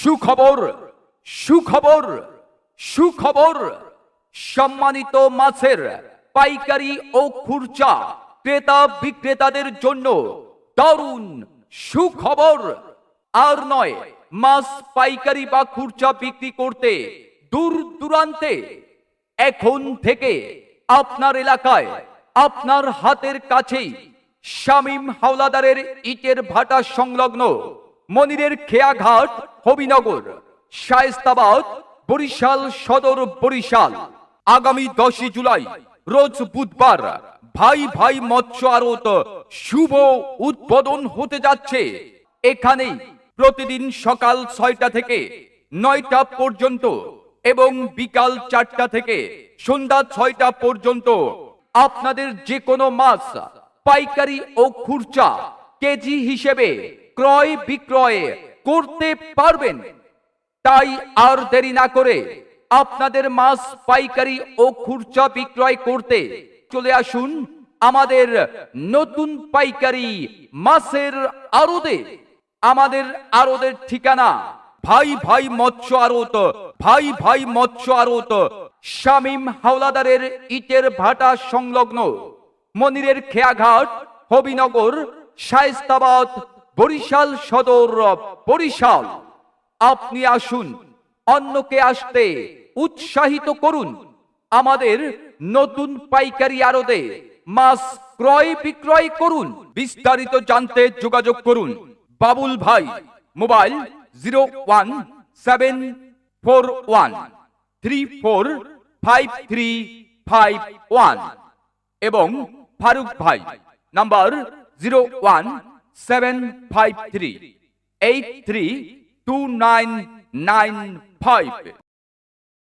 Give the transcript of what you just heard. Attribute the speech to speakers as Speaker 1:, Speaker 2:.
Speaker 1: সুখবর সুখবর সুখবর, সম্মানিত মাছের পাইকারি ও খুচরা ক্রেতা বিক্রেতাদের জন্য দারুণ সুখবর। আর নয়, মাছ পাইকারি বা খুচরা বিক্রি করতে দূর দূরান্তে, এখন থেকে আপনার এলাকায় আপনার হাতের কাছেই শামীম হাওলাদারের ইটের ভাটা সংলগ্ন মনিরের খেয়াঘাট, হবিনগর, শায়েস্তাবাদ, বরিশাল সদর, বরিশাল। আগামী 10 জুলাই রোজ বুধবার ভাই ভাই মৎস্য আড়ত শুভ উদ্বোধন হতে যাচ্ছে। এখানেই প্রতিদিন সকাল 6টা থেকে 9টা পর্যন্ত এবং বিকাল 4টা থেকে সন্ধ্যা 6টা পর্যন্ত আপনাদের যে কোনো মাছ পাইকারি ও খুচরা কেজি হিসেবে ক্রয় বিক্রয় করতে পারবেন। তাই আর দেরি না করে আপনাদের মাছ পাইকারি ও খুচরা বিক্রয় করতে চলে আসুন আমাদের নতুন পাইকারি মাছের আড়তে। আমাদের আড়তের ঠিকানা ভাই ভাই মৎস্য আড়ত, ভাই ভাই মৎস্য আড়ত, শামীম হাওলাদারের ইটের ভাটা সংলগ্ন মনিরের খেয়াঘাট, হবিনগর, শায়েস্তাবাদ, বরিশাল সদর, বরিশাল। আপনি আসুন, অন্যকে আসতে উৎসাহিত করুন। আমাদের নতুন পাইকারি আড়তে মাছ ক্রয় বিক্রয় করুন। বিস্তারিত জানতে যোগাযোগ করুন বাবুল ভাই, মোবাইল 01741345351 এবং ফারুক ভাই, নাম্বার 01753832995।